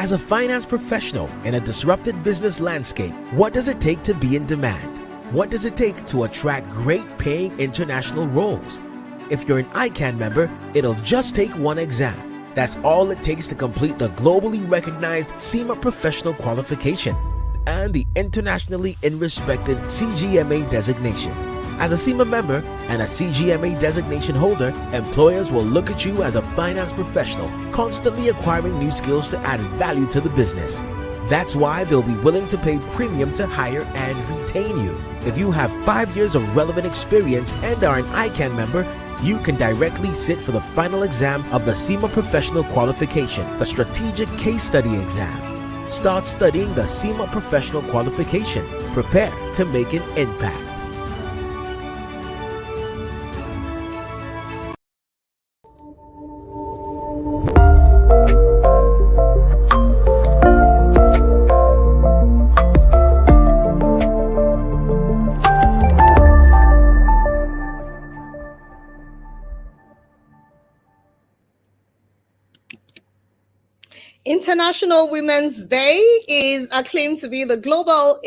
As a finance professional in a disrupted business landscape, what does it take to be in demand? What does it take to attract great paying international roles? If you're an ICAN member, it'll just take one exam. That's all it takes to complete the globally recognized CIMA professional qualification and the internationally respected CGMA designation. As a CIMA member and a CGMA designation holder, employers will look at you as a finance professional, constantly acquiring new skills to add value to the business. That's why they'll be willing to pay premium to hire and retain you. If you have 5 years of relevant experience and are an ICAN member, you can directly sit for the final exam of the CIMA Professional Qualification, the Strategic Case Study Exam. Start studying the CIMA Professional Qualification. Prepare to make an impact. International Women's Day is acclaimed to be a global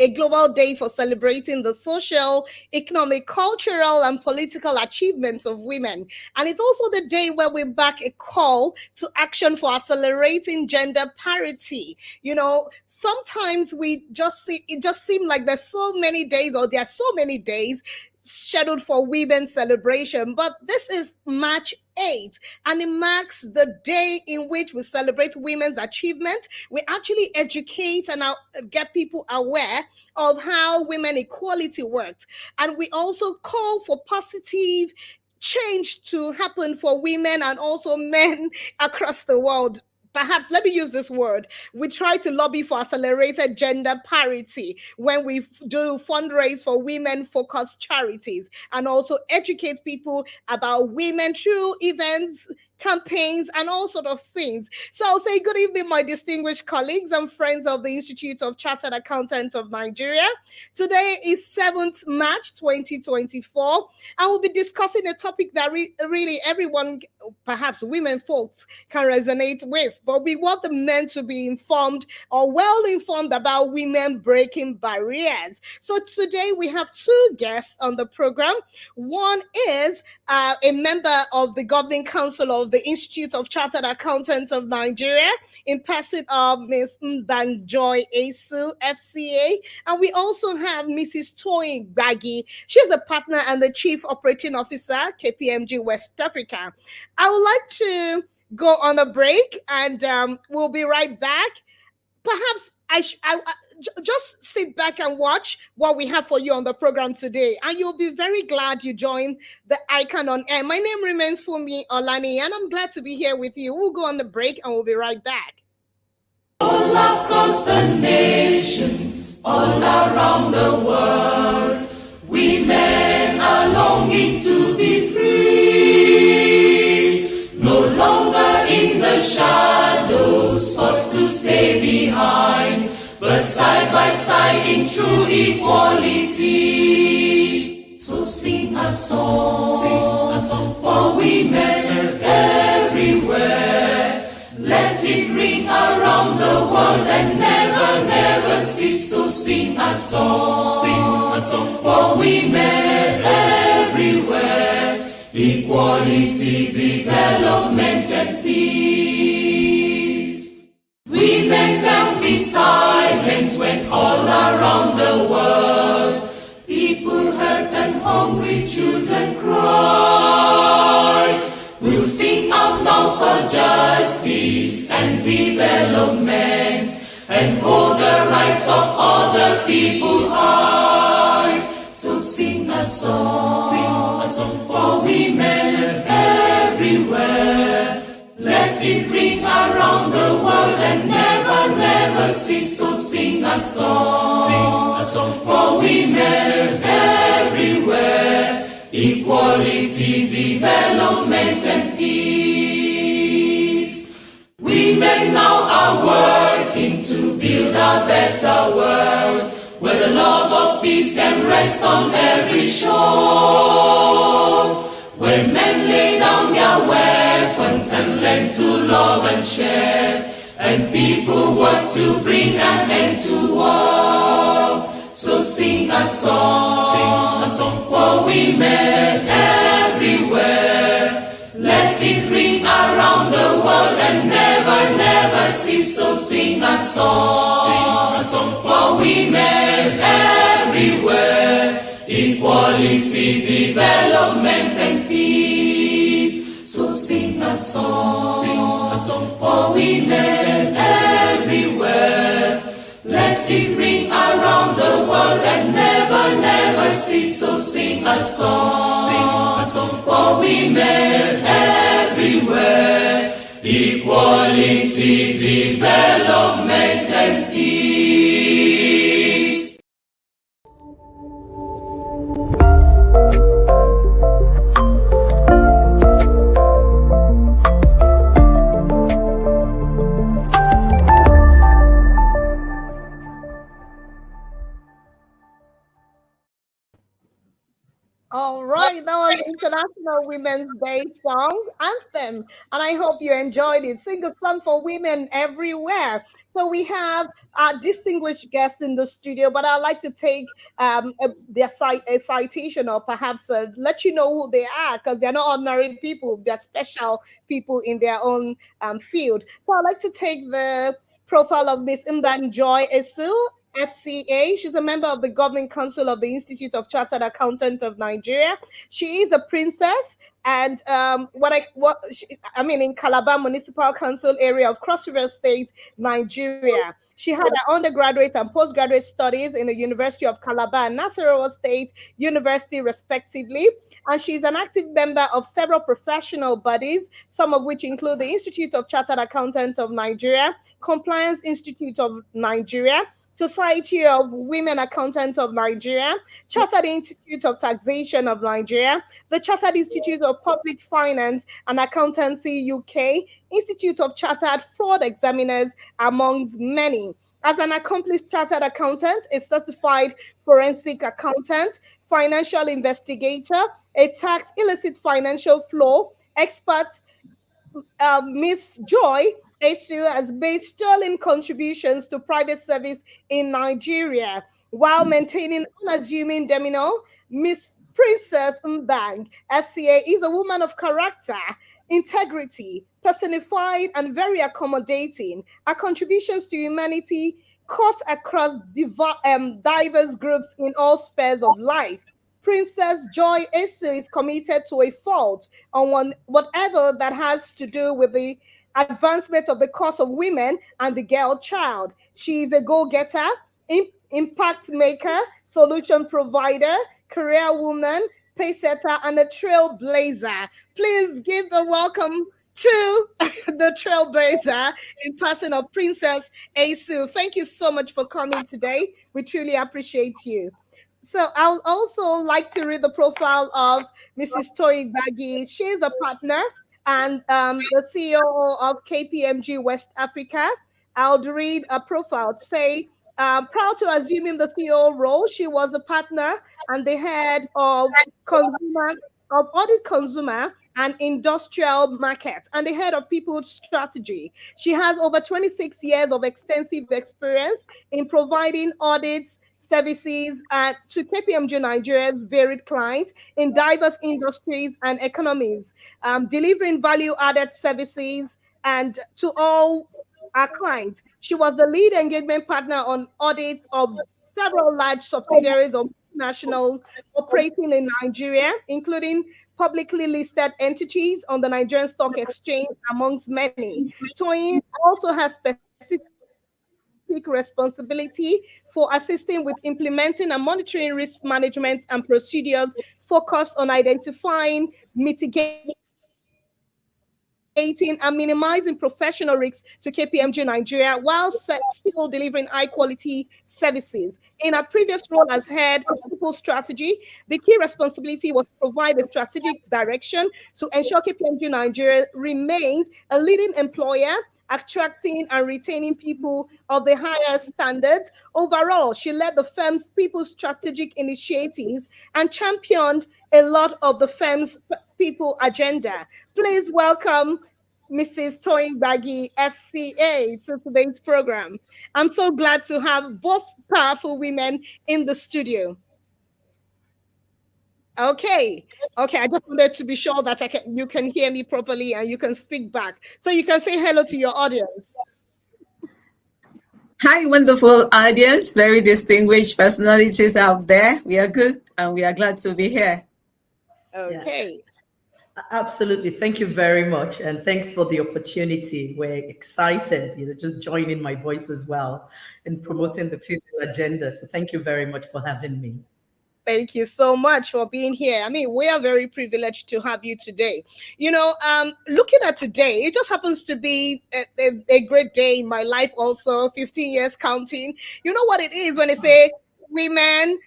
day for celebrating the social, economic, cultural, and political achievements of women. And it's also the day where we back a call to action for accelerating gender parity. You know, sometimes it just seems like there are so many days scheduled for women's celebration, but this is March 8th, and it marks the day in which we celebrate women's achievement. We actually educate and get people aware of how women equality works, and we also call for positive change to happen for women and also men across the world. Perhaps, let me use this word. We try to lobby for accelerated gender parity when we do fundraise for women-focused charities and also educate people about women through events, campaigns, and all sort of things. So I'll say good evening, my distinguished colleagues and friends of the Institute of Chartered Accountants of Nigeria. Today is 7th March 2024, and we'll be discussing a topic that really everyone, perhaps women folks, can resonate with. But we want the men to be informed or well informed about women breaking barriers. So today we have two guests on the program. One is a member of the Governing Council of the Institute of Chartered Accountants of Nigeria, in person of Ms. Mbang Joy Esu, FCA. And we also have Mrs. Toyin Gbagi. She's the partner and the Chief Operating Officer, KPMG West Africa. I would like to go on a break, and we'll be right back. Perhaps I just sit back and watch what we have for you on the program today, and you'll be very glad you joined the ICAN on air. My name remains Fumi Olani, and I'm glad to be here with you. We'll go on the break, and we'll be right back. All across the nations, all around the world, women are longing to be free, no longer in the shadows, forced to stay behind, but side by side in true equality. So sing a song for women everywhere. Let it ring around the world and never, never cease. So sing a song for women everywhere. Equality, development, and peace. Women can't be silent when all around the world people hurt and hungry children cry. We'll sing out loud for justice and development and hold the rights of other people high. So sing a song for women everywhere. Let it ring around the world and never, never cease. So sing a song for women everywhere. Equality, development, and peace. Women now are working to build a better world, where the love of peace can rest on every shore, where men lay down their weapons and learn to love and share, and people want to bring an end to war. So sing a song for women everywhere. Let it ring around the world and never, never cease. So sing a song for women everywhere. Equality, development, and peace. So sing a song for women everywhere. Let it ring around the world and never, never cease. So sing a song for women everywhere. Equality, development, and peace. All right, that was International Women's Day song anthem, and I hope you enjoyed it. Sing a song for women everywhere. So we have distinguished guests in the studio, but I'd like to take a citation, or perhaps let you know who they are, because they're not ordinary people; they're special people in their own field. So I'd like to take the profile of Miss Mbang Joy Esu, FCA. She's a member of the Governing Council of the Institute of Chartered Accountants of Nigeria. She is a princess, and in Calabar Municipal Council area of Cross River State, Nigeria. She had her undergraduate and postgraduate studies in the University of Calabar and Nasarawa State University, respectively. And she's an active member of several professional bodies, some of which include the Institute of Chartered Accountants of Nigeria, Compliance Institute of Nigeria, Society of Women Accountants of Nigeria, Chartered Institute of Taxation of Nigeria, the Chartered Institute of Public Finance and Accountancy UK, Institute of Chartered Fraud Examiners, amongst many. As an accomplished chartered accountant, a certified forensic accountant, financial investigator, a tax illicit financial flow expert, Miss Joy Esu has made sterling contributions to private service in Nigeria while maintaining unassuming demeanor. Miss Princess Mbang, FCA, is a woman of character, integrity, personified, and very accommodating. Her contributions to humanity cut across diverse groups in all spheres of life. Princess Joy Esu is committed to a fault on whatever that has to do with the advancement of the cause of women and the girl child. She is a go-getter, impact maker, solution provider, career woman, pace setter, and a trailblazer. Please give a welcome to the trailblazer in person of Princess Esu. Thank you so much for coming today. We truly appreciate you. So I'll also like to read the profile of Mrs. Toyin Gbagi. She is a partner and the CEO of KPMG West Africa. I'll read a profile. Say, prior to assuming the CEO role, she was a partner and the head of audit consumer and industrial markets and the head of people strategy. She has over 26 years of extensive experience in providing audits, services to KPMG Nigeria's varied clients in diverse industries and economies, delivering value-added services and to all our clients. She was the lead engagement partner on audits of several large subsidiaries of national operating in Nigeria, including publicly listed entities on the Nigerian Stock Exchange, amongst many. Toyin also has specific responsibility for assisting with implementing and monitoring risk management and procedures focused on identifying, mitigating, and minimizing professional risks to KPMG Nigeria while still delivering high quality services. In our previous role as head of people strategy, the key responsibility was to provide a strategic direction to ensure KPMG Nigeria remains a leading employer, attracting and retaining people of the highest standards. Overall, she led the firm's people strategic initiatives and championed a lot of the firm's people agenda. Please welcome Mrs. Toyin Gbagi, FCA, to today's program. I'm so glad to have both powerful women in the studio. Okay. Okay, I just wanted to be sure that you can hear me properly and you can speak back. So you can say hello to your audience. Hi, wonderful audience, very distinguished personalities out there. We are good and we are glad to be here. Okay. Yeah, absolutely. Thank you very much. And thanks for the opportunity. We're excited, just joining my voice as well in promoting the female agenda. So thank you very much for having me. Thank you so much for being here. I mean, we are very privileged to have you today. Looking at today, it just happens to be a great day in my life also, 15 years counting. You know what it is when they say women,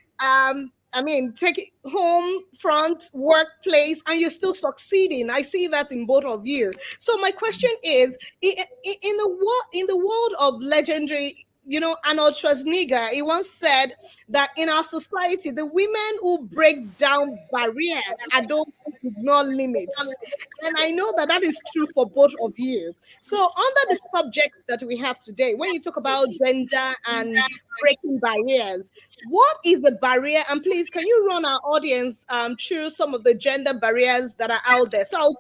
take it home, front, workplace, and you're still succeeding. I see that in both of you. So my question is, in the world of legendary, Arnold Schwarzenegger, he once said that in our society, the women who break down barriers are those who ignore limits. And I know that that is true for both of you. So under the subject that we have today, when you talk about gender and breaking barriers, what is a barrier? And please, can you run our audience through some of the gender barriers that are out there? So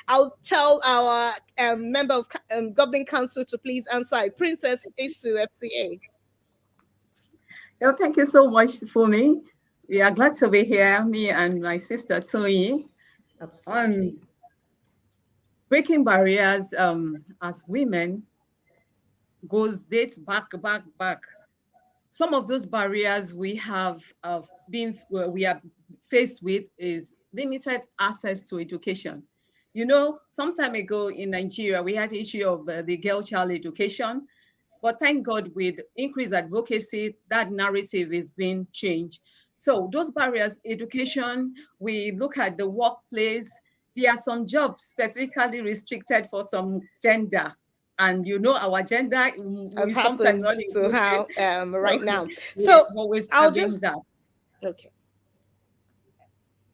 I'll tell our member of governing council to please answer. Princess Esu, FCA. Well, thank you so much for me. We are glad to be here, me and my sister Toyin. Absolutely. Breaking barriers as women dates back. Some of those barriers we are faced with is limited access to education. Some time ago in Nigeria, we had the issue of the girl child education, but thank God with increased advocacy, that narrative is being changed. So those barriers, education, we look at the workplace, there are some jobs specifically restricted for some gender. And our gender we sometimes not to how right so, now. So always I'll having just that.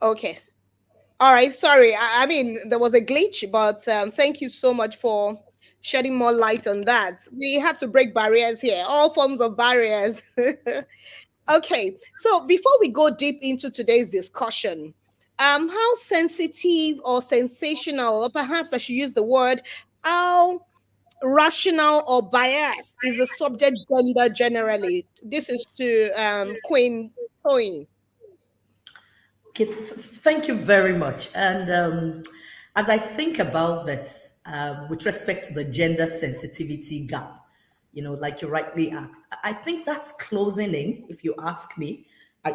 Okay. All right. Sorry. I mean, there was a glitch, but thank you so much for shedding more light on that. We have to break barriers here, all forms of barriers. Okay. So before we go deep into today's discussion, how sensitive or sensational, or perhaps I should use the word, how rational or biased is the subject gender generally? This is to Queen Toyin. Okay, thank you very much. And as I think about this, with respect to the gender sensitivity gap, like you rightly asked, I think that's closing in, if you ask me.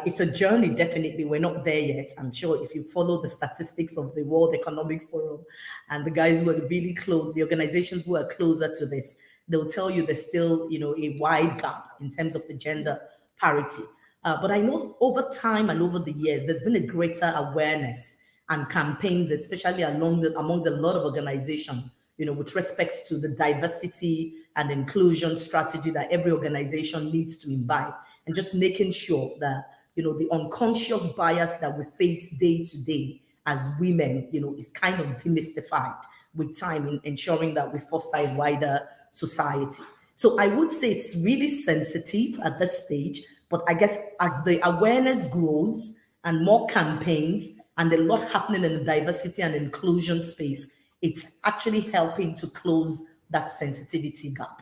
It's a journey, definitely. We're not there yet. I'm sure if you follow the statistics of the World Economic Forum and the guys who are really close, the organizations who are closer to this, they'll tell you there's still, a wide gap in terms of the gender parity. But I know over time and over the years, there's been a greater awareness and campaigns, especially amongst a lot of organizations, with respect to the diversity and inclusion strategy that every organization needs to imbibe, and just making sure that, the unconscious bias that we face day to day as women, is kind of demystified with time in ensuring that we foster a wider society. So I would say it's really sensitive at this stage, but I guess as the awareness grows and more campaigns and a lot happening in the diversity and inclusion space, it's actually helping to close that sensitivity gap.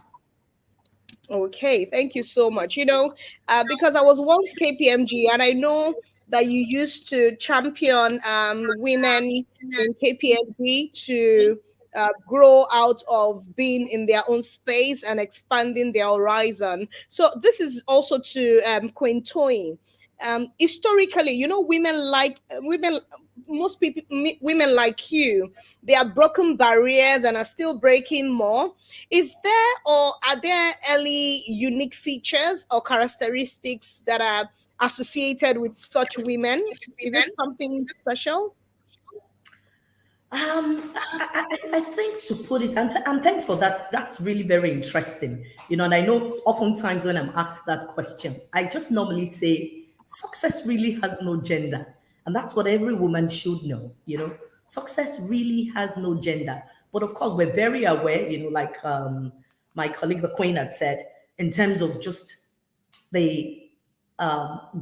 Okay, thank you so much. Because I was once KPMG and I know that you used to champion women in KPMG to grow out of being in their own space and expanding their horizon. So this is also to Queen Toyin. Historically, most people, women like you, they are broken barriers and are still breaking more. Is there or are there any unique features or characteristics that are associated with such women? Is it something special? I think to put it, and thanks for that. That's really very interesting. And I know oftentimes when I'm asked that question, I just normally say success really has no gender. And that's what every woman should know. Success really has no gender. But of course, we're very aware, like my colleague, the Queen, had said, in terms of just the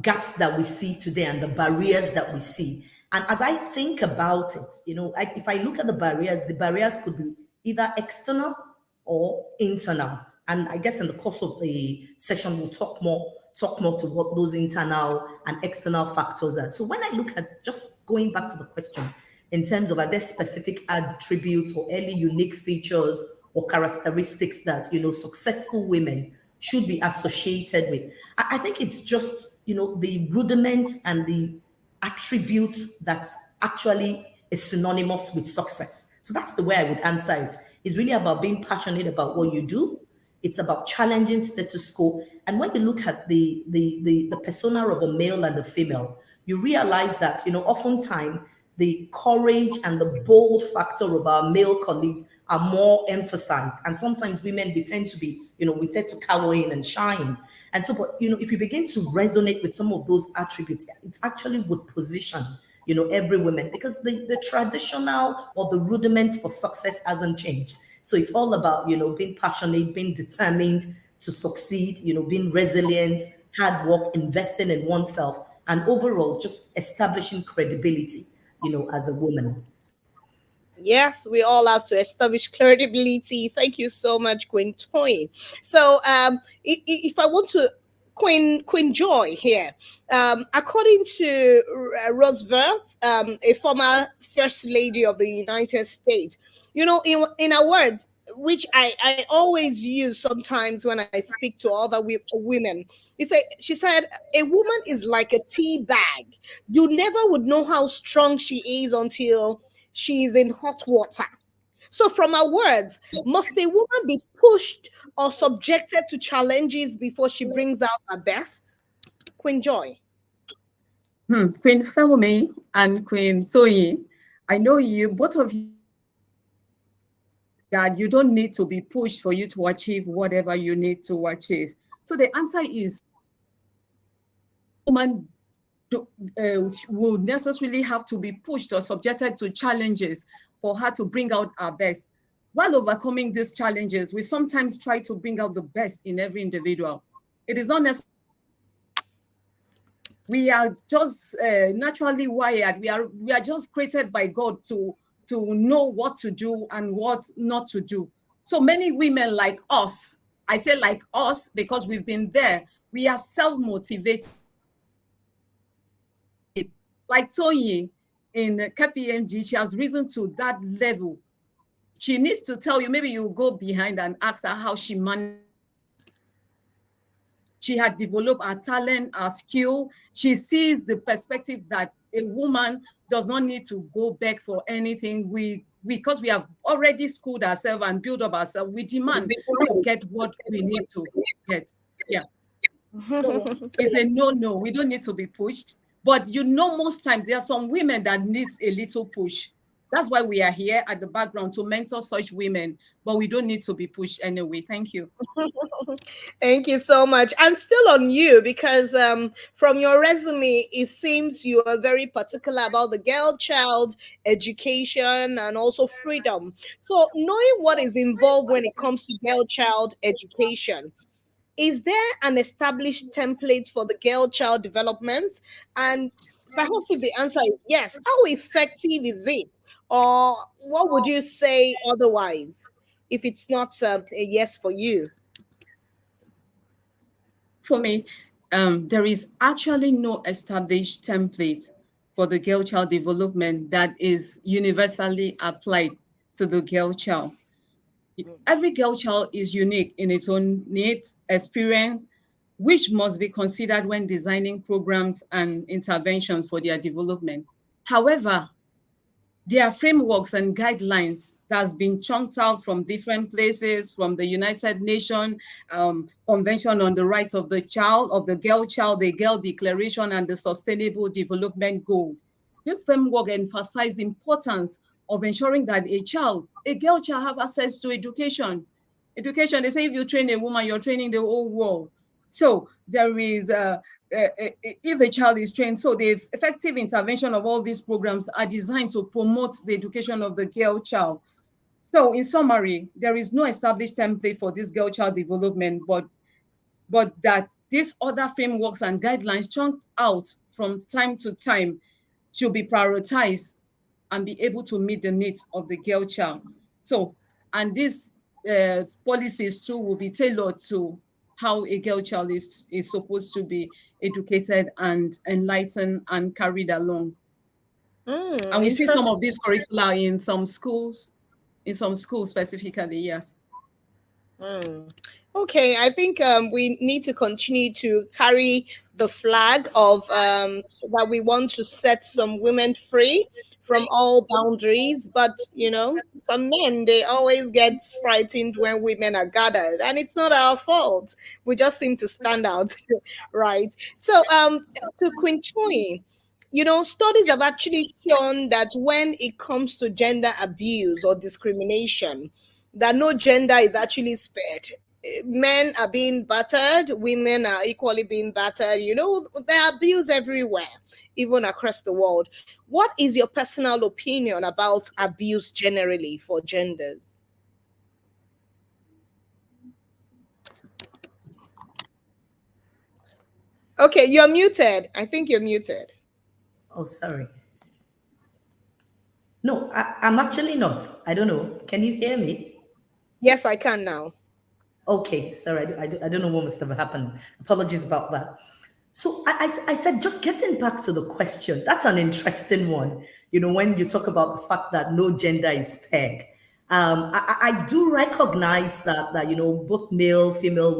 gaps that we see today and the barriers that we see. And as I think about it, if I look at the barriers could be either external or internal. And I guess in the course of the session, we'll talk more to what those internal and external factors are. So when I look at, just going back to the question, in terms of, are there specific attributes or early unique features or characteristics that, successful women should be associated with? I think it's just, the rudiments and the attributes that actually is synonymous with success. So that's the way I would answer it. It's really about being passionate about what you do. It's about challenging status quo. And when you look at the persona of a male and a female, you realize that, oftentimes the courage and the bold factor of our male colleagues are more emphasized. And sometimes women, we tend to cower in and shine. And so, but, if you begin to resonate with some of those attributes, it actually would position, every woman, because the traditional or the rudiments for success hasn't changed. So it's all about, being passionate, being determined to succeed, being resilient, hard work, investing in oneself, and overall just establishing credibility, as a woman. Yes, we all have to establish credibility. Thank you so much, Queen Toyin. So, if I want to, Queen Joy here, according to Roosevelt, a former First Lady of the United States, in a word which I always use sometimes when I speak to other women. She said, a woman is like a tea bag. You never would know how strong she is until she is in hot water. So from our words, must a woman be pushed or subjected to challenges before she brings out her best? Queen Joy. Queen Femomi and Queen Toyin, I know you, both of you, that you don't need to be pushed for you to achieve whatever you need to achieve. So the answer is, woman will necessarily have to be pushed or subjected to challenges for her to bring out her best. While overcoming these challenges, we sometimes try to bring out the best in every individual. It is not necessary. We are just naturally wired. We are just created by God to know what to do and what not to do. So many women like us, I say like us because we've been there, we are self-motivated. Like Toyin in KPMG, she has risen to that level. She needs to tell you, maybe you go behind and ask her how she managed. She had developed her talent, her skill. She sees the perspective that a woman does not need to go back for anything. Because we have already schooled ourselves and built up ourselves, we demand to get what we need to get. Yeah. So it's a no. We don't need to be pushed. But most times there are some women that needs a little push. That's why we are here at the background, to mentor such women, but we don't need to be pushed anyway. Thank you. Thank you so much. And still on you, because from your resume, it seems you are very particular about the girl child education and also freedom. So knowing what is involved when it comes to girl child education, is there an established template for the girl child development? And perhaps if the answer is yes, how effective is it? Or what would you say otherwise if it's not a yes for you? For me, there is actually no established template for the girl child development that is universally applied to the girl child. Every girl child is unique in its own needs, experience, which must be considered when designing programs and interventions for their development. However, there are frameworks and guidelines that's been chunked out from different places, from the United Nations Convention on the Rights of the Child, of the Girl Child, the Girl Declaration, and the Sustainable Development Goal. This framework emphasizes the importance of ensuring that a girl child have access to education. Education, they say if you train a woman, you're training the whole world. So there is if a child is trained, so the effective intervention of all these programs are designed to promote the education of the girl child. So in summary, there is no established template for this girl-child development, but that these other frameworks and guidelines chunked out from time to time should be prioritized and be able to meet the needs of the girl child. So, and these policies too will be tailored to how a girl child is supposed to be educated and enlightened and carried along. And we see some of these curricula in some schools specifically, yes. Okay, I think we need to continue to carry the flag of that we want to set some women free from all boundaries. But some men, they always get frightened when women are gathered, and it's not our fault. We just seem to stand out, right? So, to Queen Toyin, studies have actually shown that when it comes to gender abuse or discrimination, that no gender is actually spared. Men are being battered, women are equally being battered. There are abuse everywhere, even across the world. What is your personal opinion about abuse generally for genders? Okay, you're muted. I think you're muted. Oh, sorry. No, I'm actually not. I don't know. Can you hear me? Yes, I can now. Okay, sorry. I don't know what must have happened. Apologies about that. So I said, just getting back to the question, that's an interesting one. When you talk about the fact that no gender is spared, I do recognize that both male, female,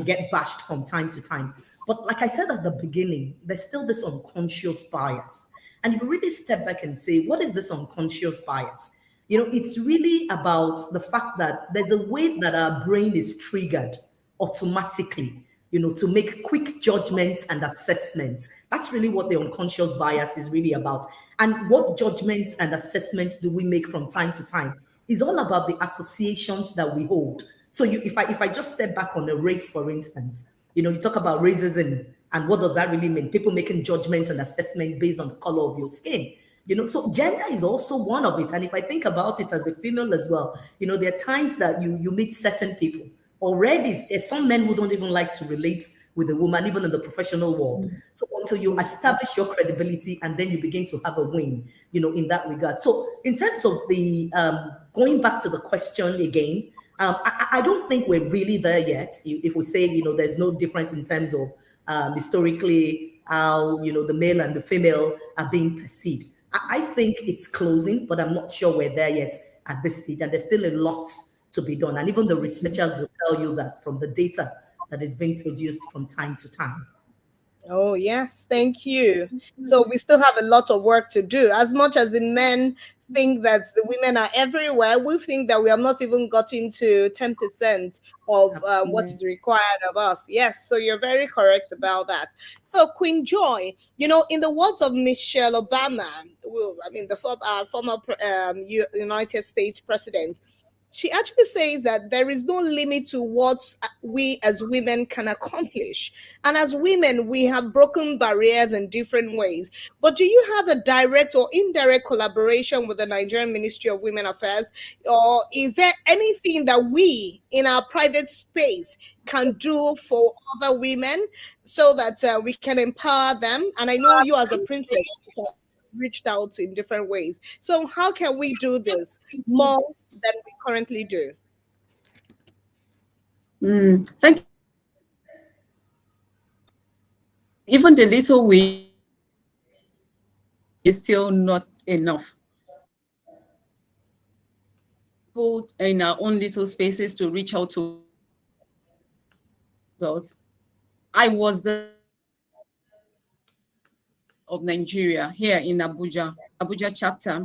get bashed from time to time. But like I said at the beginning, there's still this unconscious bias. And if you really step back and say, what is this unconscious bias? It's really about the fact that there's a way that our brain is triggered automatically, to make quick judgments and assessments. That's really what the unconscious bias is really about. And what judgments and assessments do we make from time to time is all about the associations that we hold. So if I just step back on a race, for instance, you talk about racism and what does that really mean? People making judgments and assessment based on the color of your skin. So gender is also one of it. And if I think about it as a female as well, there are times that you meet certain people. Already, there's some men who don't even like to relate with a woman, even in the professional world. So until you establish your credibility and then you begin to have a win, in that regard. So in terms of the going back to the question again, I don't think we're really there yet. If we say, there's no difference in terms of historically how, the male and the female are being perceived. I think it's closing, but I'm not sure we're there yet at this stage. And there's still a lot to be done. And even the researchers will tell you that from the data that is being produced from time to time. Oh, yes. Thank you. So we still have a lot of work to do. As much as the men think that the women are everywhere, we think that we have not even gotten to 10% of what is required of us. Yes, so you're very correct about that. So Queen Joy, in the words of Michelle Obama, the former United States president, she actually says that there is no limit to what we as women can accomplish. And as women, we have broken barriers in different ways. But do you have a direct or indirect collaboration with the Nigerian Ministry of Women Affairs? Or is there anything that we in our private space can do for other women so that we can empower them? And I know you as a princess reached out in different ways. So how can we do this more than we currently do? Thank you. Even the little we is still not enough. Put in our own little spaces to reach out to us. I was the of Nigeria here in Abuja chapter.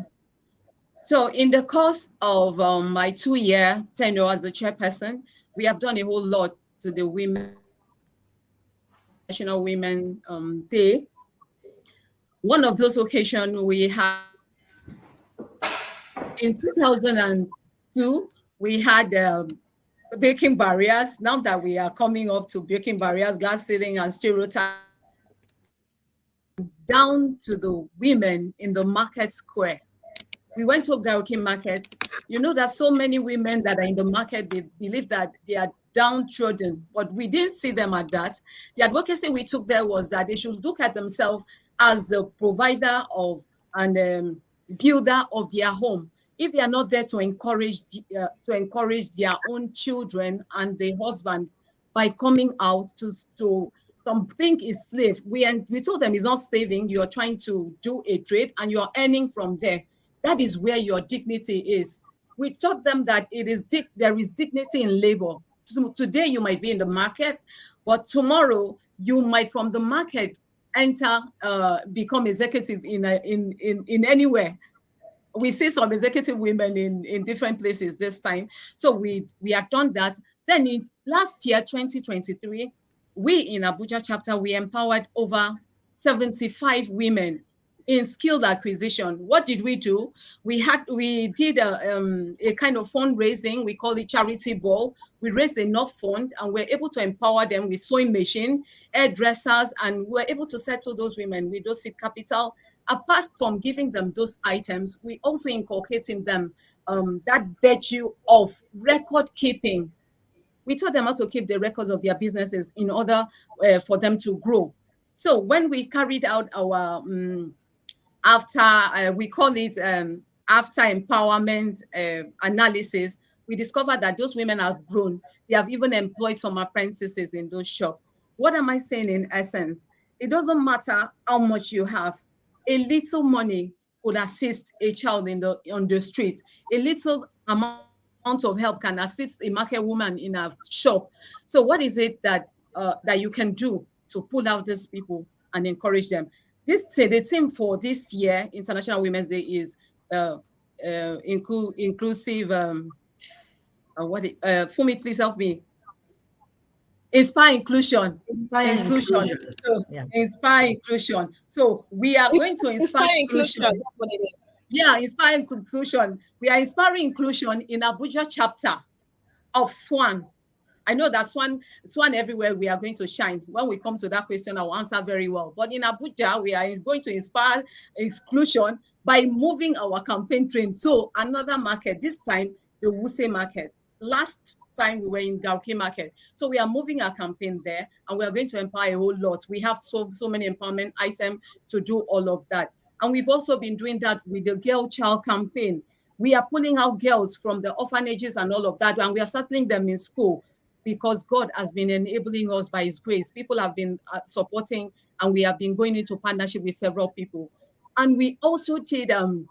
So in the course of my 2-year tenure as a chairperson, we have done a whole lot to the National Women Day. One of those occasions we had in 2002, we had breaking barriers. Now that we are coming up to breaking barriers, glass ceiling and stereotypes, down to the women in the market square. We went to Gauke market. You know, there's so many women that are in the market. They believe that they are downtrodden, but we didn't see them at that. The advocacy we took there was that they should look at themselves as a provider of and builder of their home. If they are not there to encourage their own children and the husband by coming out to something is slave. We told them it's not slaving. You are trying to do a trade and you are earning from there. That is where your dignity is. We taught them that there is dignity in labor. Today you might be in the market, but tomorrow you might from the market enter become executive in anywhere. We see some executive women in different places this time. So we have done that. Then in last year, 2023, we in Abuja chapter, we empowered over 75 women in skilled acquisition. What did we do? We did a kind of fundraising. We call it charity ball. We raised enough fund and we're able to empower them with sewing machine, hairdressers, and we're able to settle those women with those seed capital. Apart from giving them those items, we also inculcate in them that virtue of record keeping. We taught them how to keep the records of their businesses in order for them to grow. So when we carried out our we call it after empowerment analysis, we discovered that those women have grown. They have even employed some apprentices in those shops. What am I saying in essence? It doesn't matter how much you have. A little money could assist a child on the street. A little amount of help can assist a market woman in a shop. So what is it that you can do to pull out these people and encourage them? The theme for this year, International Women's Day, is inclusive. Fumi, please help me. Inspire inclusion. Inclusion. So, yeah. Inspire inclusion. So we are going to inspire inclusion. Yeah, inspire inclusion. We are inspiring inclusion in Abuja chapter of SWAN. I know that SWAN everywhere we are going to shine. When we come to that question, I will answer very well. But in Abuja, we are going to inspire inclusion by moving our campaign train to another market, this time the Wuse market. Last time we were in Gauke market. So we are moving our campaign there and we are going to empower a whole lot. We have so many empowerment items to do all of that. And we've also been doing that with the Girl Child campaign. We are pulling out girls from the orphanages and all of that, and we are settling them in school because God has been enabling us by his grace. People have been supporting, and we have been going into partnership with several people. And we also did a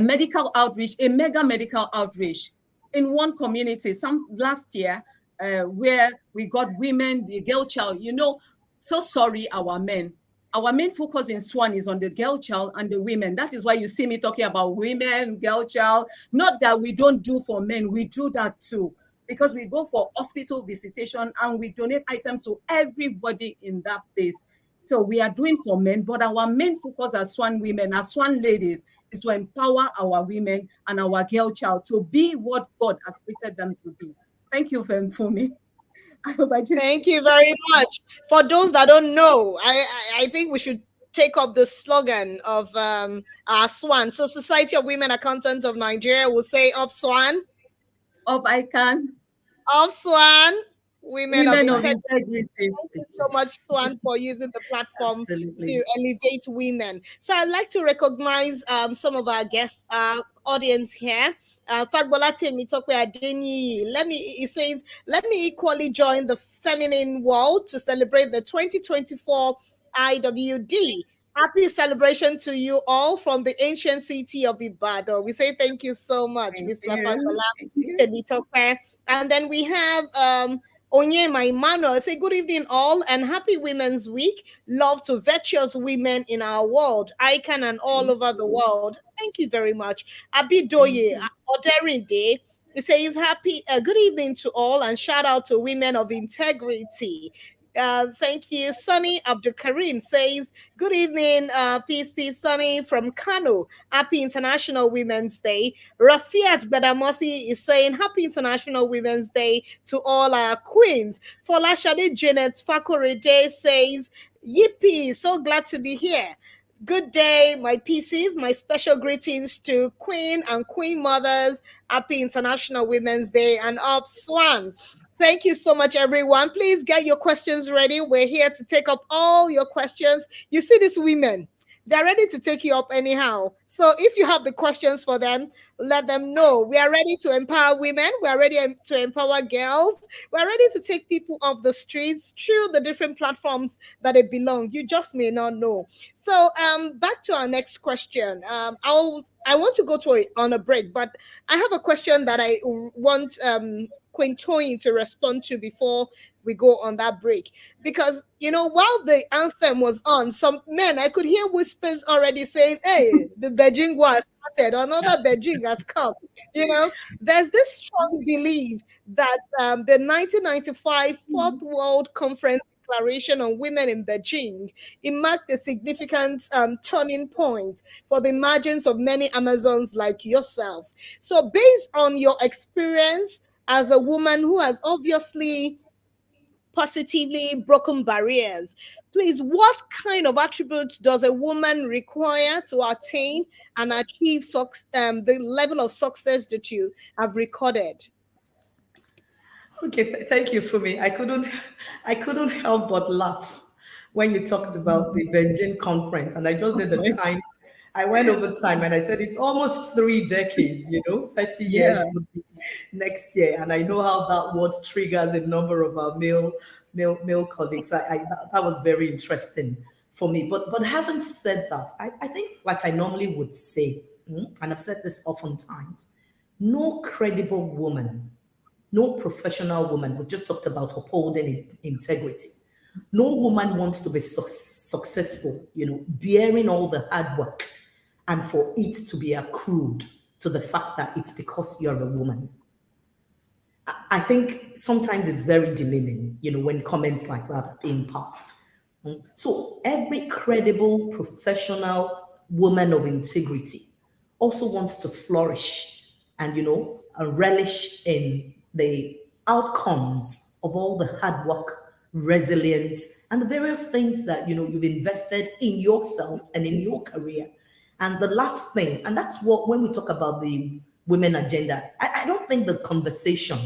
medical outreach, a mega medical outreach in one community last year where we got women, the girl child, so sorry, our men. Our main focus in SWAN is on the girl child and the women. That is why you see me talking about women, girl child. Not that we don't do for men, we do that too. Because we go for hospital visitation and we donate items to everybody in that place. So we are doing for men, but our main focus as SWAN women, as SWAN ladies, is to empower our women and our girl child to be what God has created them to be. Thank you for me. Thank you very much. For those that don't know, I think we should take up the slogan of our SWAN. So Society of Women Accountants of Nigeria will say up SWAN. Up ICAN. Up SWAN. Women of Integrity. Thank you so much, SWAN, for using the platform to elevate women. So I'd like to recognize some of our guest audience here. Fagbola Temitokwe Adeni, it says, let me equally join the feminine world to celebrate the 2024 IWD. Happy celebration to you all from the ancient city of Ibadan. We say thank you so much, Mr. Fagbola Temitokwe. And then we have Onyema Emmanuel. Say good evening all and happy Women's Week. Love to virtuous women in our world, ICAN and all over the world. Thank you very much. Abidoye Oderinde. He says happy good evening to all and shout out to women of integrity. Thank you. Sunny Abdul Karim says, good evening, PC Sunny from Kano. Happy International Women's Day. Rafiat Badamosi is saying, happy International Women's Day to all our queens. Folashade Janet Fakorede says, yippee, so glad to be here. Good day, my PCs. My special greetings to Queen and Queen Mothers. Happy International Women's Day and up Swan. Thank you so much, everyone. Please get your questions ready. We're here to take up all your questions. You see these women, they're ready to take you up anyhow. So if you have the questions for them, let them know. We are ready to empower women. We are ready to empower girls. We're ready to take people off the streets through the different platforms that they belong. You just may not know. So back to our next question. I want to go on a break, but I have a question that I want Queen Toyin to respond to before we go on that break. Because while the anthem was on, some men, I could hear whispers already saying, "Hey, the Beijing war has started, another Beijing has come." There's this strong belief that the 1995 Fourth World Conference Declaration on Women in Beijing, it marked a significant turning point for the emergence of many Amazons like yourself. So, based on your experience as a woman who has obviously positively broken barriers, please, what kind of attributes does a woman require to attain and achieve the level of success that you have recorded? Okay, thank you for me. I couldn't help but laugh when you talked about the Beijing conference, and I just did the time. I went over time and I said it's almost 3 decades. 30 years Yeah. would be next year, and I know how that word triggers a number of our male colleagues. That was very interesting for me. But having said that, I think like I normally would say, and I've said this oftentimes, no credible woman, no professional woman, we've just talked about upholding integrity. No woman wants to be successful, bearing all the hard work and for it to be accrued to the fact that it's because you're a woman. I think sometimes it's very demeaning, when comments like that are being passed. So every credible professional woman of integrity also wants to flourish and relish in the outcomes of all the hard work, resilience, and the various things that you've invested in yourself and in your career. And the last thing, and that's what when we talk about the women agenda, I don't think the conversation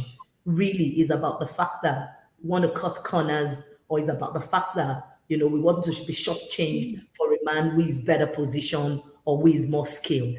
really is about the fact that we want to cut corners, or is about the fact that we want to be shortchanged for a man who is better positioned or who is more skilled.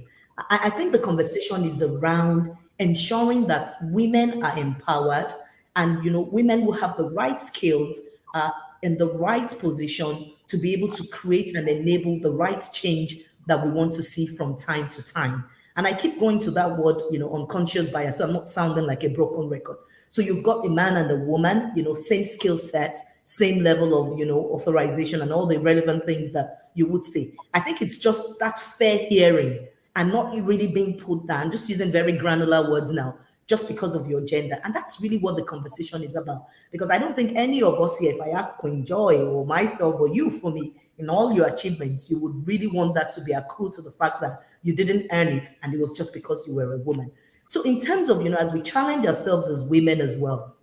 I think the conversation is around ensuring that women are empowered, and women who have the right skills are in the right position to be able to create and enable the right change that we want to see from time to time. And I keep going to that word, unconscious bias, so I'm not sounding like a broken record. So you've got a man and a woman, same skill set, same level of, authorization and all the relevant things that you would say. I think it's just that fair hearing and not really being put down, just using very granular words now, just because of your gender. And that's really what the conversation is about. Because I don't think any of us here, if I ask Queen Joy or myself or you, for me, in all your achievements, you would really want that to be accrued to the fact that you didn't earn it and it was just because you were a woman. So in terms of, as we challenge ourselves as women as well,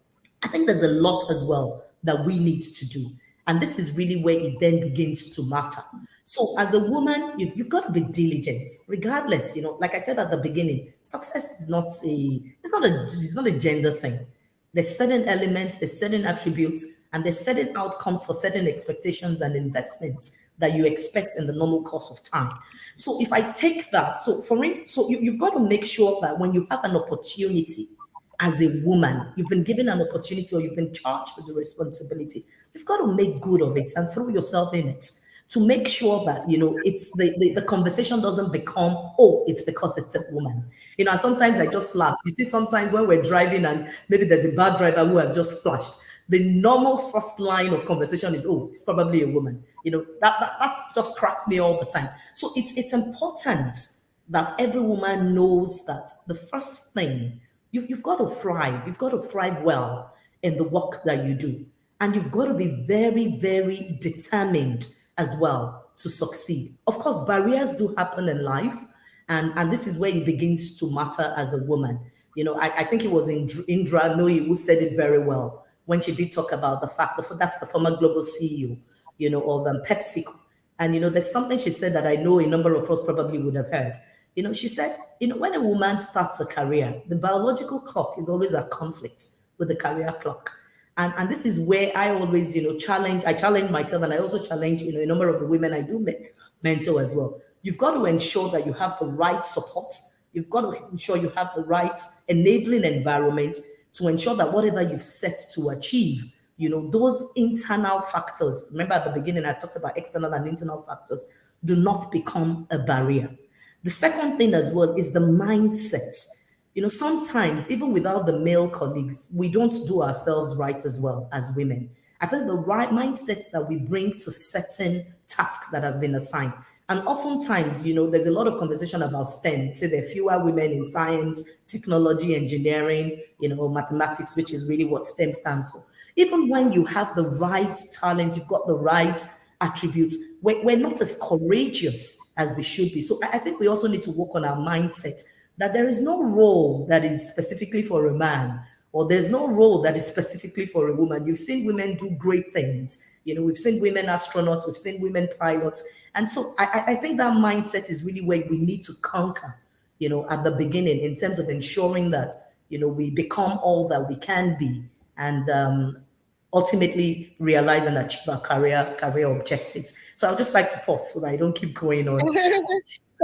I think there's a lot as well that we need to do. And this is really where it then begins to matter. So as a woman, you've got to be diligent, regardless, like I said at the beginning, success is not a gender thing. There's certain elements, there's certain attributes, and there's certain outcomes for certain expectations and investments that you expect in the normal course of time. So if I take that, you've got to make sure that when you have an opportunity as a woman, you've been given an opportunity or you've been charged with the responsibility, you've got to make good of it and throw yourself in it to make sure that, it's the conversation doesn't become, oh, it's because it's a woman. And sometimes I just laugh. You see, sometimes when we're driving and maybe there's a bad driver who has just flashed, the normal first line of conversation is, oh, it's probably a woman. That just cracks me all the time. So it's important that every woman knows that the first thing, you've got to thrive. You've got to thrive well in the work that you do. And you've got to be very, very determined as well to succeed. Of course, barriers do happen in life. And this is where it begins to matter as a woman. I think it was Indra Nooyi who said it very well when she did talk about the fact that that's the former global CEO, of PepsiCo. And, there's something she said that I know a number of us probably would have heard. She said, when a woman starts a career, the biological clock is always at conflict with the career clock. And this is where I always, challenge myself, and I also challenge, a number of the women I do mentor as well. You've got to ensure that you have the right support. You've got to ensure you have the right enabling environment to ensure that whatever you've set to achieve, those internal factors, remember at the beginning, I talked about external and internal factors, do not become a barrier. The second thing as well is the mindset. Sometimes even without the male colleagues, we don't do ourselves right as well as women. I think the right mindset that we bring to certain tasks that has been assigned. And oftentimes, there's a lot of conversation about STEM. Say there are fewer women in science, technology, engineering, mathematics, which is really what STEM stands for. Even when you have the right talent, you've got the right attributes, we're not as courageous as we should be. So I think we also need to work on our mindset that there is no role that is specifically for a man, or there's no role that is specifically for a woman. You've seen women do great things. We've seen women astronauts, we've seen women pilots. And so I think that mindset is really where we need to conquer, at the beginning, in terms of ensuring that, we become all that we can be, and ultimately realize and achieve our career objectives. So I'll just like to pause so that I don't keep going on.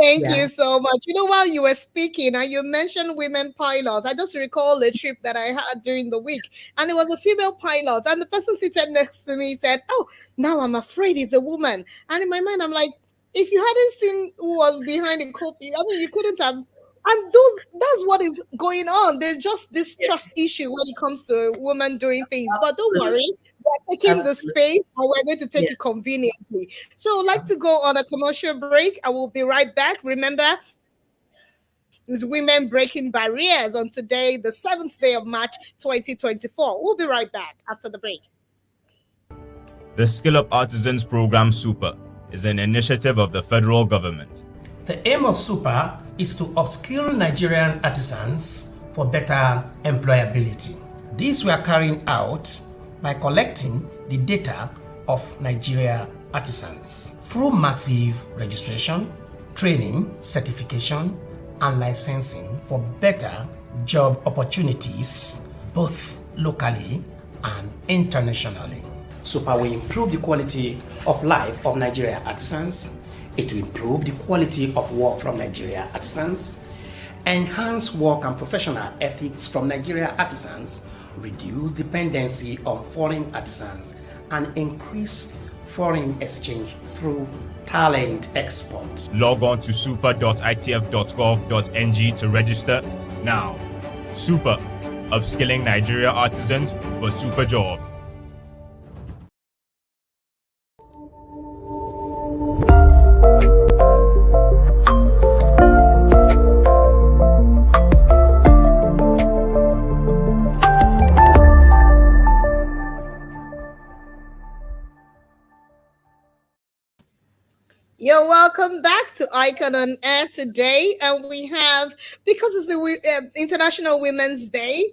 Thank you so much. While you were speaking and you mentioned women pilots, I just recall a trip that I had during the week, and it was a female pilot, and the person seated next to me said, "Oh, now I'm afraid it's a woman." And in my mind, I'm like, if you hadn't seen who was behind the copy, you couldn't have. And that's what is going on. There's just this trust issue when it comes to women doing things. But don't worry, we're taking the space and we're going to take it conveniently. So I'd like to go on a commercial break. I will be right back. Remember, it's Women Breaking Barriers on today, the 7th day of March, 2024. We'll be right back after the break. The Skill Up Artisans Program Super is an initiative of the federal government. The aim of Super is to upskill Nigerian artisans for better employability. This we are carrying out by collecting the data of Nigeria artisans through massive registration, training, certification, and licensing for better job opportunities, both locally and internationally. Super will improve the quality of life of Nigeria artisans. It will improve the quality of work from Nigeria artisans, enhance work and professional ethics from Nigeria artisans, reduce dependency on foreign artisans, and increase foreign exchange through talent export. Log on to super.itf.gov.ng to register now. Super, upskilling Nigeria artisans for super job. You're welcome back to ICAN on Air today, and we have, because it's the International Women's Day,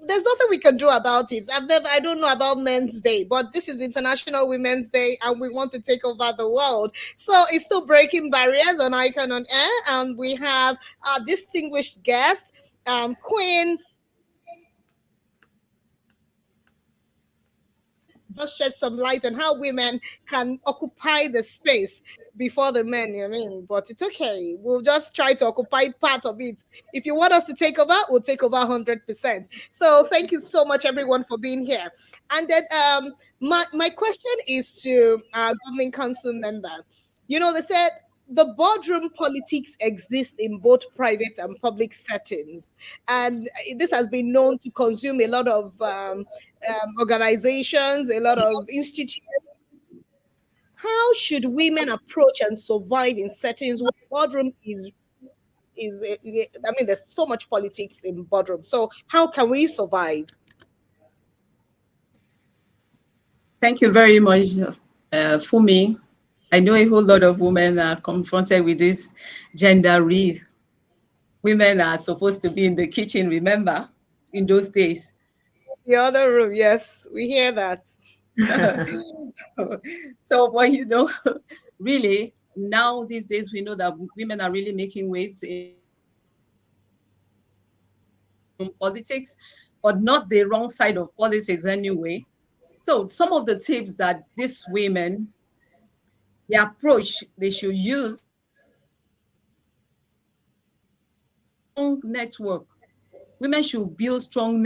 there's nothing we can do about it. I don't know about Men's Day, but this is International Women's Day, and we want to take over the world. So it's still breaking barriers on ICAN on Air, and we have our distinguished guest, Queen. Just shed some light on how women can occupy the space before the men, but it's okay. We'll just try to occupy part of it. If you want us to take over, we'll take over 100%. So thank you so much, everyone, for being here. And then my question is to our governing council member. They said the boardroom politics exists in both private and public settings, and this has been known to consume a lot of organizations, a lot of institutions. How should women approach and survive in settings where boardroom is there's so much politics in boardroom? So how can we survive? Thank you very much, Fumi. I know a whole lot of women are confronted with this gender reeve. Women are supposed to be in the kitchen, remember, in those days. The other room, yes, we hear that. So, well, really, now these days, we know that women are really making waves in politics, but not the wrong side of politics anyway. So some of the tips that these women, the approach they should use, network. Women should build strong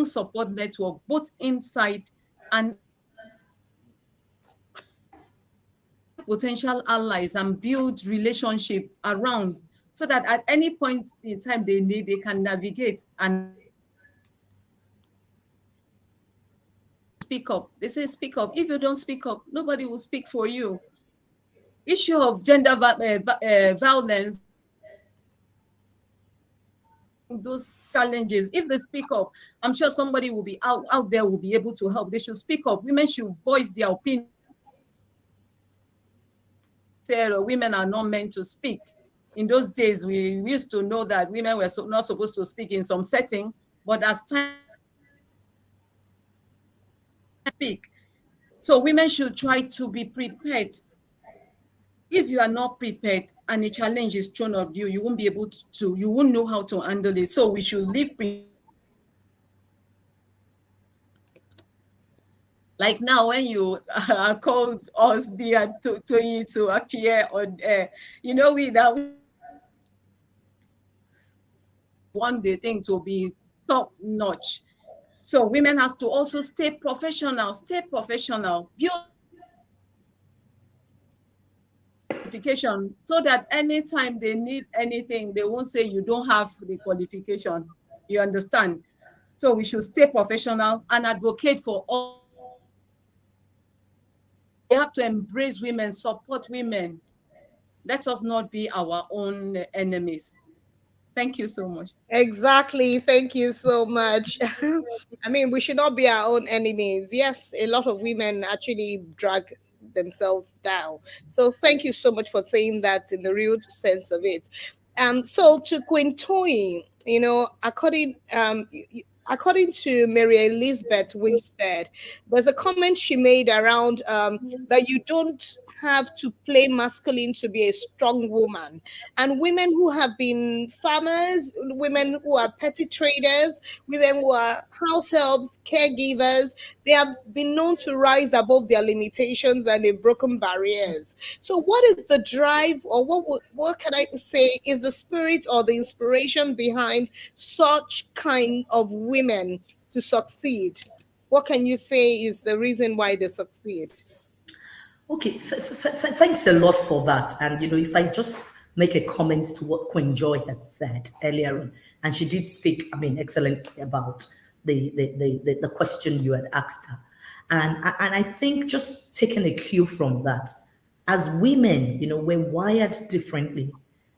support network, both inside and potential allies, and build relationship around, so that at any point in time they can navigate and speak up. They say speak up. If you don't speak up, nobody will speak for you. Issue of gender violence, those challenges, if they speak up, I'm sure somebody will be out there will be able to help. They should speak up. Women should voice their opinion. Women are not meant to speak. In those days, we used to know that women were not supposed to speak in some setting, but as time speak. So women should try to be prepared. If you are not prepared and a challenge is thrown at you, you won't be able to, you won't know how to handle it. So we should live like now when you called us to appear on air, we want the thing to be top notch. So women has to also stay professional, build qualification, so that anytime they need anything, they won't say you don't have the qualification. You understand? So we should stay professional and advocate for all. We have to embrace women, support women. Let us not be our own enemies. Thank you so much. Exactly. Thank you so much. I mean, we should not be our own enemies. Yes, a lot of women actually drag themselves down. So thank you so much for saying that in the real sense of it. So to Queen Toyin, according to Mary Elizabeth Winstead, there's a comment she made around that you don't have to play masculine to be a strong woman. And women who have been farmers, women who are petty traders, women who are house helps, caregivers, they have been known to rise above their limitations and they've broken barriers. So, what is the drive, or what can I say is the spirit or the inspiration behind such kind of women to succeed? What can you say is the reason why they succeed? Okay, thanks a lot for that. And if I just make a comment to what Queen Joy had said earlier on, and she did speak, excellently about the question you had asked her, and I think just taking a cue from that, as women, we're wired differently,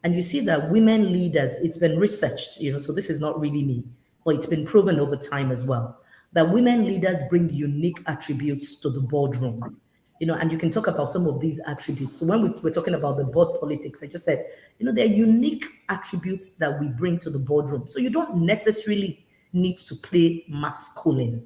and you see that women leaders, it's been researched, so this is not really me, but it's been proven over time as well, that women leaders bring unique attributes to the boardroom. And you can talk about some of these attributes. So when we're talking about the board politics, I just said, there are unique attributes that we bring to the boardroom. So you don't necessarily need to play masculine,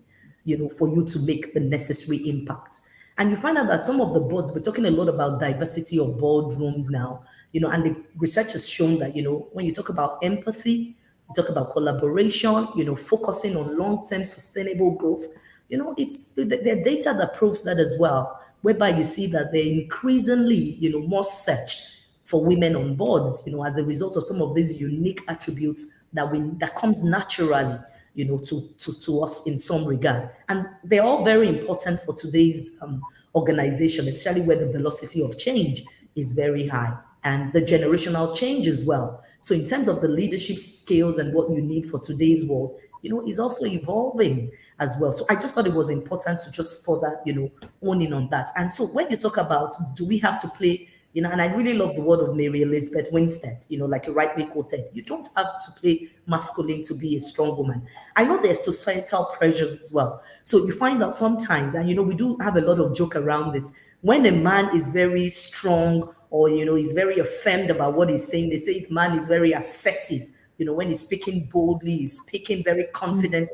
for you to make the necessary impact. And you find out that some of the boards, we're talking a lot about diversity of boardrooms now, and the research has shown that, when you talk about empathy, you talk about collaboration, focusing on long-term sustainable growth, it's the data that proves that as well, whereby you see that they're increasingly, more search for women on boards, as a result of some of these unique attributes that comes naturally, to us in some regard. And they're all very important for today's organization, especially where the velocity of change is very high and the generational change as well. So in terms of the leadership skills and what you need for today's world, is also evolving as well. So I just thought it was important to just further, hone in on that. And so when you talk about, do we have to play, and I really love the word of Mary Elizabeth Winstead, like you rightly quoted, you don't have to play masculine to be a strong woman. I know there's societal pressures as well. So you find that sometimes, and we do have a lot of joke around this, when a man is very strong or, he's very affirmed about what he's saying, they say if man is very assertive, when he's speaking boldly, he's speaking very confident.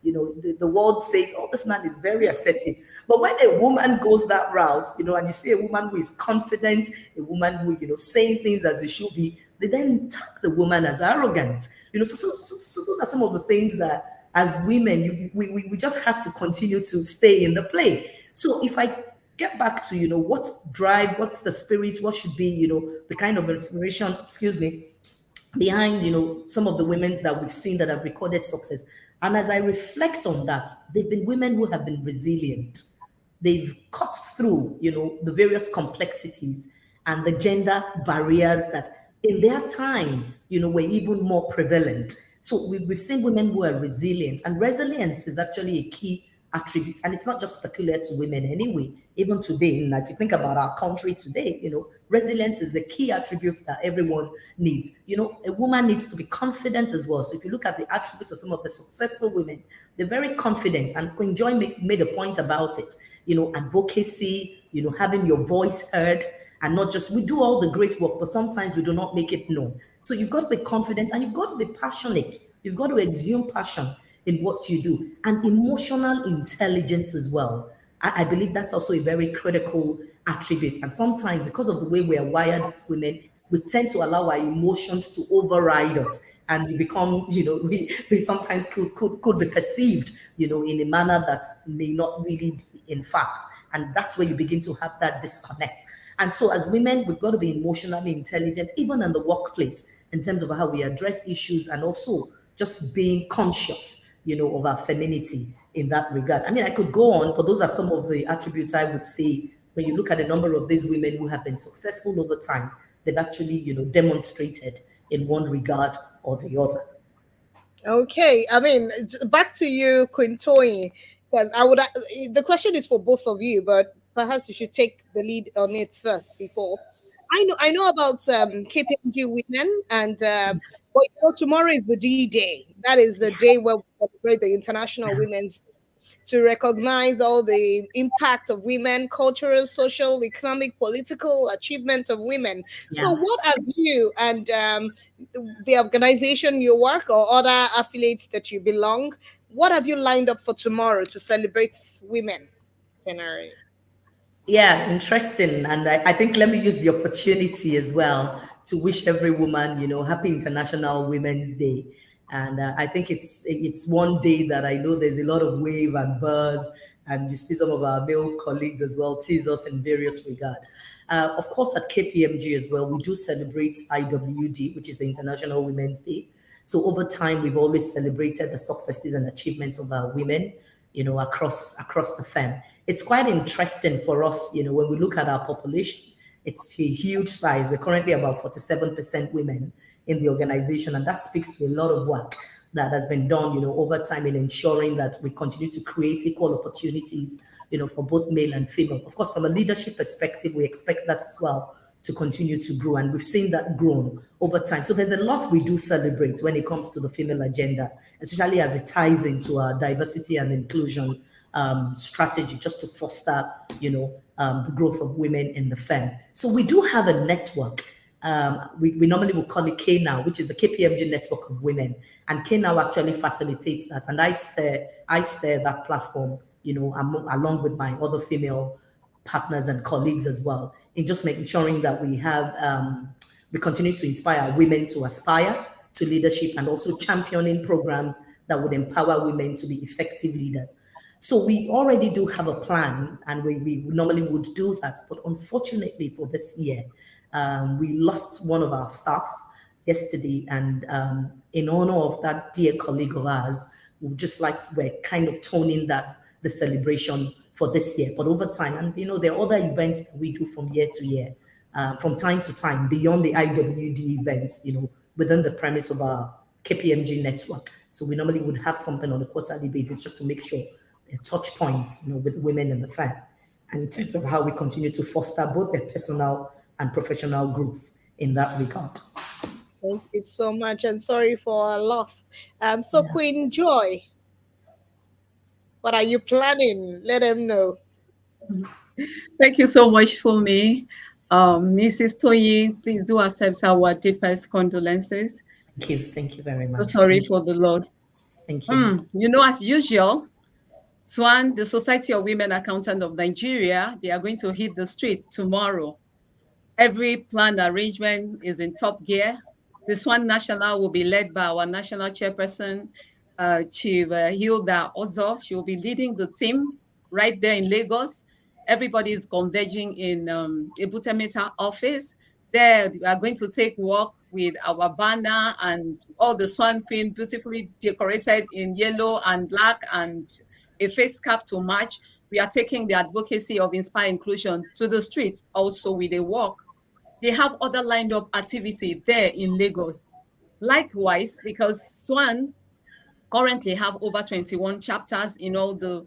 The world says, oh, this man is very assertive. But when a woman goes that route, and you see a woman who is confident, a woman who, saying things as it should be, they then tag the woman as arrogant. So those are some of the things that as women, we just have to continue to stay in the play. So if I get back to, what's drive, what's the spirit, what should be, the kind of inspiration, behind, some of the women that we've seen that have recorded success. And as I reflect on that, they've been women who have been resilient. They've cut through, the various complexities and the gender barriers that in their time, were even more prevalent. So we've seen women who are resilient, and resilience is actually a key attribute. And it's not just peculiar to women anyway. Even today, if you think about our country today, resilience is a key attribute that everyone needs. A woman needs to be confident as well. So if you look at the attributes of some of the successful women, they're very confident. And Queen Joy made a point about it. Advocacy, having your voice heard, and not just, we do all the great work, but sometimes we do not make it known. So you've got to be confident and you've got to be passionate. You've got to exude passion in what you do, and emotional intelligence as well. I believe that's also a very critical attribute. And sometimes, because of the way we are wired as women, we tend to allow our emotions to override us, and we become, we sometimes could be perceived, in a manner that may not really be in fact. And that's where you begin to have that disconnect. And so as women, we've got to be emotionally intelligent, even in the workplace, in terms of how we address issues, and also just being conscious, of our femininity in that regard. I mean, I could go on, but those are some of the attributes I would say when you look at a number of these women who have been successful over time, they've actually, demonstrated in one regard or the other. Okay, I mean, back to you, Queen Toyin, because the question is for both of you, but perhaps you should take the lead on it first before. I know about KPMG women, and but tomorrow is the D-Day. That is the day where we celebrate the International Women's Day, to recognize all the impact of women, cultural, social, economic, political achievements of women. Yeah. So what have you and the organization you work or other affiliates that you belong, what have you lined up for tomorrow to celebrate women? Yeah, interesting. And I think let me use the opportunity as well to wish every woman, happy International Women's Day. And I think it's one day that I know there's a lot of wave and buzz, and you see some of our male colleagues as well tease us in various regards. Of course, at KPMG as well, we do celebrate IWD, which is the International Women's Day. So over time, we've always celebrated the successes and achievements of our women, across the firm. It's quite interesting for us, when we look at our population, it's a huge size. We're currently about 47% women in the organization, and that speaks to a lot of work that has been done, over time in ensuring that we continue to create equal opportunities, for both male and female. Of course, from a leadership perspective, we expect that as well to continue to grow, and we've seen that grown over time. So there's a lot we do celebrate when it comes to the female agenda, especially as it ties into our diversity and inclusion strategy, just to foster, the growth of women in the firm. So we do have a network. We normally will call it KNOW, which is the KPMG Network of Women. And KNOW actually facilitates that. And I steer that platform, along with my other female partners and colleagues as well, in just ensuring that we continue to inspire women to aspire to leadership, and also championing programs that would empower women to be effective leaders. So we already do have a plan, and we normally would do that. But unfortunately for this year, we lost one of our staff yesterday, and in honor of that dear colleague of ours, we're kind of toning the celebration for this year. But over time, and there are other events that we do from year to year, from time to time, beyond the IWD events, within the premise of our KPMG network. So we normally would have something on a quarterly basis just to make sure there are touch points, with women in the firm, and in terms of how we continue to foster both their personal and professional growth in that regard. Thank you so much, and sorry for our loss. Queen Joy, what are you planning? Let them know. Thank you so much for me. Mrs. Toyin, please do accept our deepest condolences. Thank you very much. So sorry for the loss. Thank you. You know, as usual, SWAN, the Society of Women Accountants of Nigeria, they are going to hit the streets tomorrow. Every planned arrangement is in top gear. The SWAN National will be led by our national chairperson, Chief Hilda Ozo. She will be leading the team right there in Lagos. Everybody is converging in Ebute Metta office. There, we are going to take walk with our banner and all the SWAN queen beautifully decorated in yellow and black and a face cap to match. We are taking the advocacy of Inspire Inclusion to the streets also with a walk. They have other lined up activity there in Lagos. Likewise, because SWAN currently have over 21 chapters in the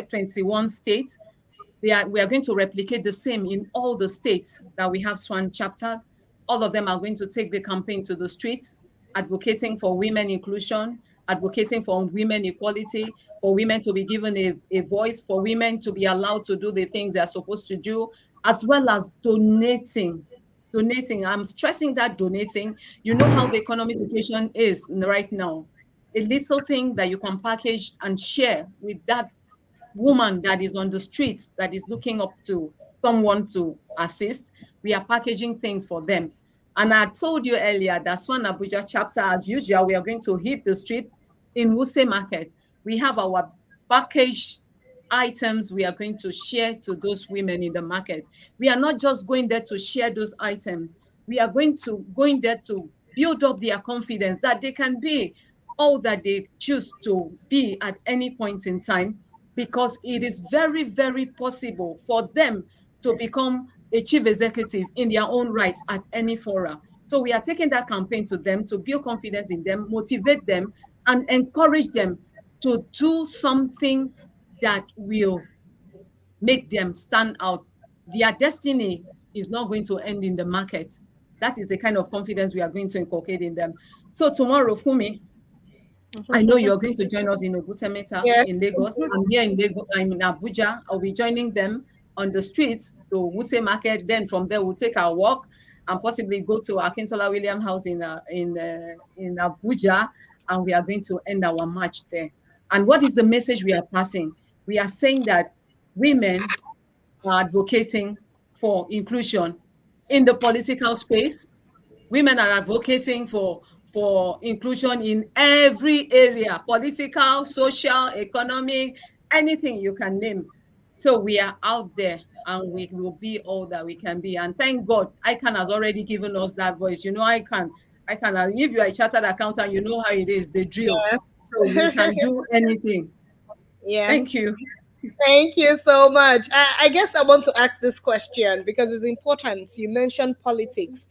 21 states. We are going to replicate the same in all the states that we have SWAN chapters. All of them are going to take the campaign to the streets, advocating for women inclusion, advocating for women equality, for women to be given a voice, for women to be allowed to do the things they're supposed to do, as well as donating. Donating. I'm stressing that donating. You know how the economic situation is right now. A little thing that you can package and share with that woman that is on the streets that is looking up to someone to assist, we are packaging things for them. And I told you earlier that SWAN Abuja chapter, as usual, we are going to hit the street in Wuse Market. We have our packaged items we are going to share to those women in the market. We are not just going there to share those items. We are going there to build up their confidence that they can be all that they choose to be at any point in time, because it is very, very possible for them to become a chief executive in their own right at any forum. So we are taking that campaign to them to build confidence in them, motivate them, and encourage them to do something that will make them stand out. Their destiny is not going to end in the market. That is the kind of confidence we are going to inculcate in them. So tomorrow, Fumi, I know you're going to join us in Ebute Metta in Lagos. I'm here in Lagos. I'm in Abuja. I'll be joining them on the streets to Wuse Market. Then from there, we'll take our walk and possibly go to Akintola William House in Abuja, and we are going to end our march there. And what is the message we are passing? We are saying that women are advocating for inclusion in the political space. Women are advocating for inclusion in every area, political, social, economic, anything you can name. So we are out there and we will be all that we can be. And thank God, ICAN has already given us that voice. You know, ICAN, if you are a chartered accountant, you know how it is, the drill. Yes. So we can do anything. Yes. Thank you. Thank you so much. I guess I want to ask this question because it's important. You mentioned politics.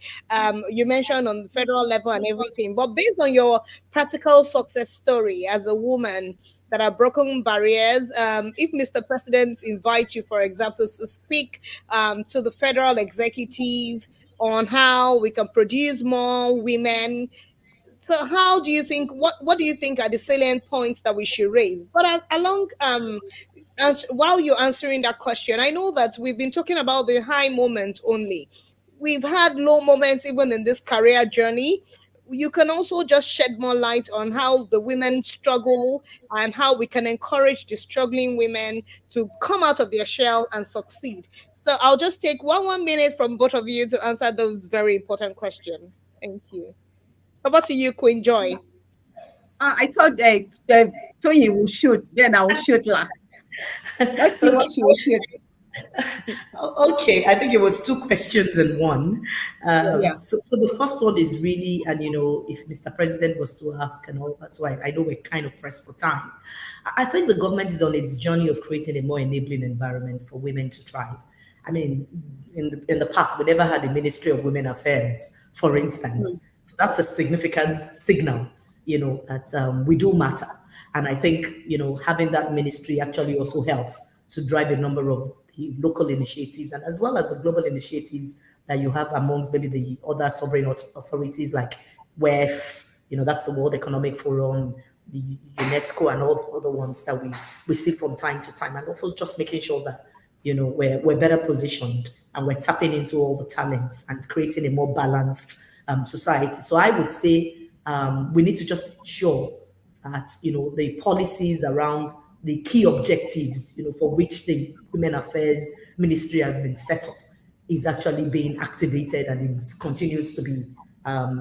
You mentioned on the federal level and everything. But based on your practical success story as a woman that have broken barriers, if Mr. President invites you, for example, to speak to the federal executive on how we can produce more women, so how do you think, what do you think are the salient points that we should raise? But along and while you're answering that question, I know that we've been talking about the high moments only. We've had low moments even in this career journey. You can also just shed more light on how the women struggle and how we can encourage the struggling women to come out of their shell and succeed. So I'll just take one minute from both of you to answer those very important questions. Thank you. Over to you, Queen Joy. I thought Toyin will shoot, then I will shoot last. Let's see what she will shoot. Okay, I think it was two questions in one. Yeah. So the first one is really, and if Mr. President was to ask and all, that's why I know we're kind of pressed for time. I think the government is on its journey of creating a more enabling environment for women to thrive. I mean, in the past, we never had a Ministry of Women Affairs, for instance. So that's a significant signal, that we do matter. And I think, having that ministry actually also helps to drive a number of the local initiatives and as well as the global initiatives that you have amongst maybe the other sovereign authorities like WEF, that's the World Economic Forum, the UNESCO and all the other ones that we see from time to time. And also just making sure that, we're better positioned and we're tapping into all the talents and creating a more balanced society. So I would say we need to just ensure at, the policies around the key objectives, for which the Women Affairs Ministry has been set up is actually being activated and it continues to be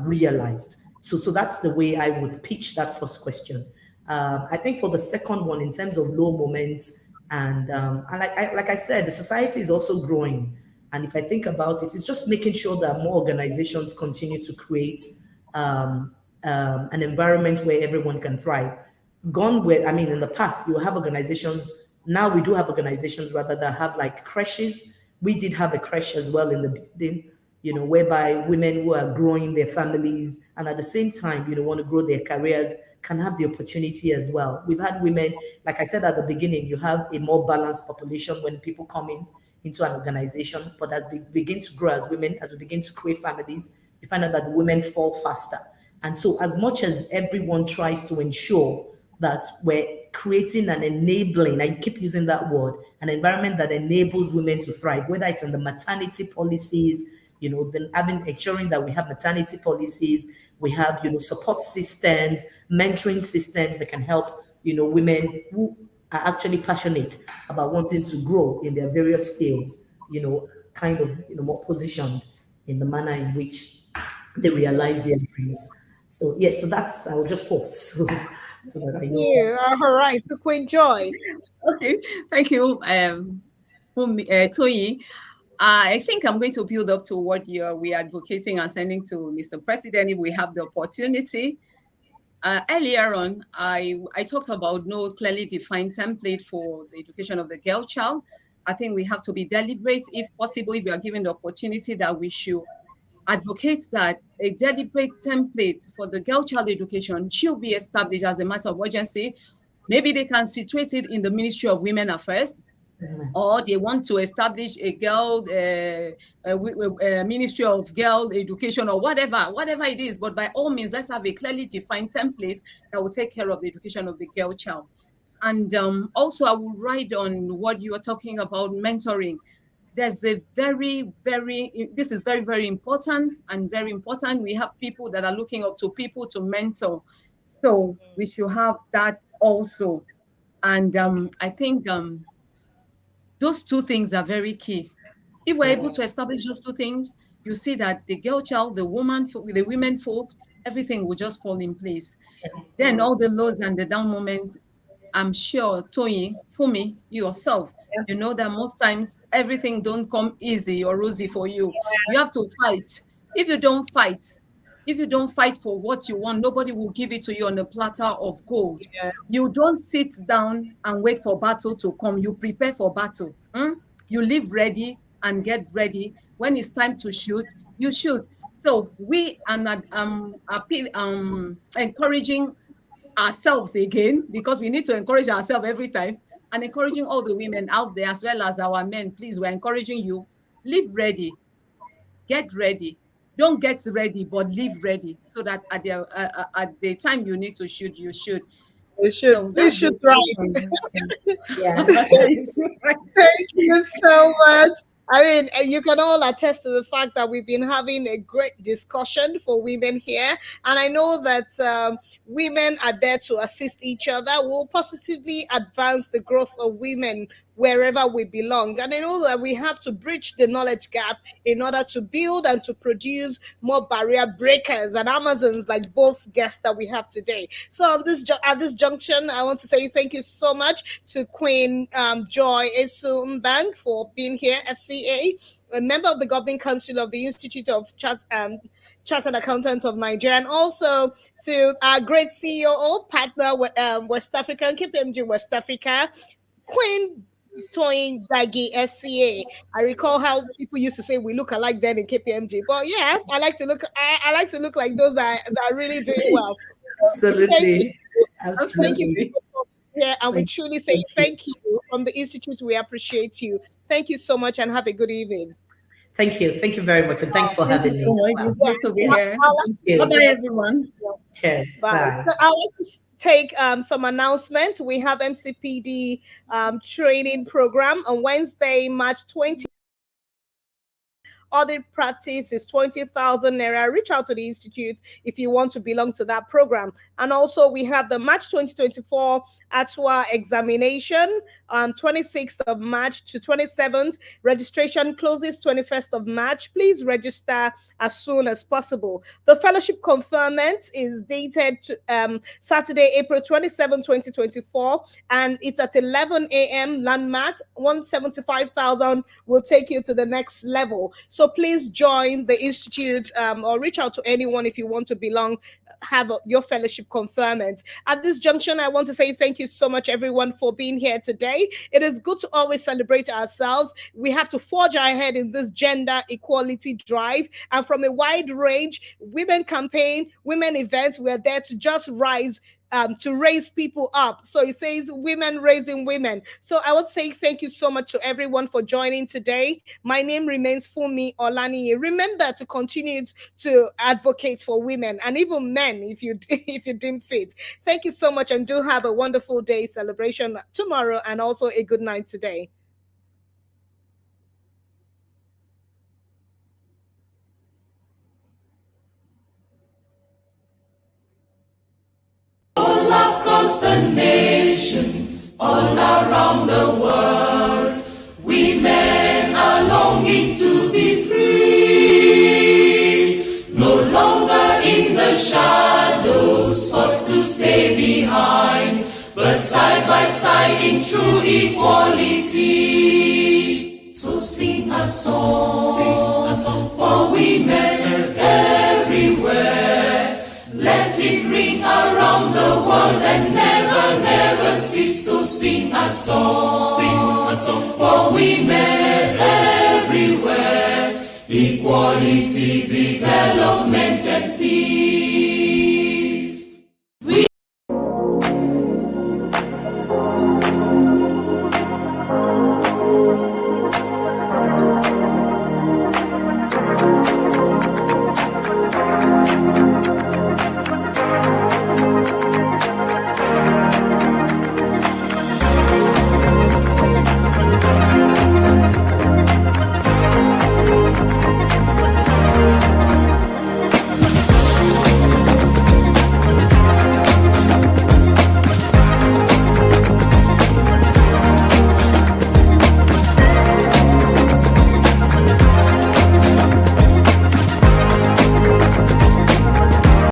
realized. So that's the way I would pitch that first question. I think for the second one, in terms of low moments, and like I said, the society is also growing. And if I think about it, it's just making sure that more organizations continue to create an environment where everyone can thrive. In the past, you have organizations. Now we do have organizations rather that have like creches. We did have a creche as well in the building, whereby women who are growing their families and at the same time, want to grow their careers can have the opportunity as well. We've had women, like I said at the beginning, you have a more balanced population when people come into an organization, but as we begin to grow as women, as we begin to create families, you find out that the women fall faster. And so as much as everyone tries to ensure that we're creating an enabling, I keep using that word, an environment that enables women to thrive, whether it's in the maternity policies, then ensuring that we have maternity policies, we have, support systems, mentoring systems that can help, women who are actually passionate about wanting to grow in their various fields, kind of, more positioned in the manner in which they realize their dreams. So yes, so that's, I'll just pause so that I know. Yeah, all right. So Queen Joy. Okay, thank you, Toyin. I think I'm going to build up to what we are advocating and sending to Mr. President if we have the opportunity. Earlier on, I talked about no clearly defined template for the education of the girl child. I think we have to be deliberate, if possible, if we are given the opportunity, that we should advocate that a deliberate template for the girl child education should be established as a matter of urgency. Maybe they can situate it in the Ministry of Women Affairs, or they want to establish a girl Ministry of Girl Education, or whatever it is. But by all means, let's have a clearly defined template that will take care of the education of the girl child. And also, I will ride on what you are talking about, mentoring. There's a this is very, very important and very important. We have people that are looking up to people to mentor. So we should have that also. And I think those two things are very key. If we're able to establish those two things, you see that the girl child, the woman, the women folk, everything will just fall in place. Then all the lows and the down moments, I'm sure, Toyin, Fumi, yourself, you know that most times everything don't come easy or rosy for you. You have to fight. If you don't fight for what you want, nobody will give it to you on a platter of gold. Yeah. You don't sit down and wait for battle to come. You prepare for battle. You live ready and get ready. When it's time to shoot, you shoot. So we are encouraging ourselves again, because we need to encourage ourselves every time, and encouraging all the women out there as well as our men. Please, we're encouraging you, live ready, get ready. Don't get ready, but live ready, so that at the time you need to shoot, you shoot. You should, So that's you should right. Yeah. Thank you so much. I mean, you can all attest to the fact that we've been having a great discussion for women here. And I know that women are there to assist each other. We'll positively advance the growth of women wherever we belong. And I know that we have to bridge the knowledge gap in order to build and to produce more barrier breakers and Amazons like both guests that we have today. So at this junction, I want to say thank you so much to Queen Joy Esu Mbang for being here, FCA, a member of the Governing Council of the Institute of Chartered Accountants of Nigeria, and also to our great CEO, partner with West African, KPMG West Africa, Queen Toyin Gbagi, FCA. I recall how people used to say we look alike then in KPMG, but yeah, I like to look like those that are really doing well. Absolutely. Thank you. Yeah, and we truly say thank you from the Institute. We appreciate you. Thank you so much and have a good evening. Thank you. Thank you very much. And thanks for having me. It's good to be here. Bye-bye, everyone. Cheers. Bye. So I'll just take some announcement. We have MCPD training program on Wednesday, March 20. audit practice is 20,000 naira. Reach out to the institute if you want to belong to that program. And also we have the March 2024 ATWA examination, 26th of March to 27th. Registration closes 21st of March. Please register as soon as possible. The fellowship conferment is dated to, Saturday, April 27, 2024, and it's at 11 a.m. Landmark. 175,000 will take you to the next level. So please join the institute or reach out to anyone if you want to have your fellowship conferment. At this junction, I want to say thank you so much, everyone, for being here today. It is good to always celebrate ourselves. We have to forge ahead in this gender equality drive, and from a wide range, women campaign, women events, we're there to just rise, to raise people up. So it says women raising women. So I would say thank you so much to everyone for joining today. My name remains Fumi Olani. Remember to continue to advocate for women and even men if you deem fit. Thank you so much, and do have a wonderful day celebration tomorrow, and also a good night today. All across the nations, all around the world, women are longing to be free, no longer in the shadows, forced to stay behind, but side by side in true equality. So sing a song for women everywhere. Let it ring around the world and never, never cease. So sing a song for women everywhere. Equality, development, and peace.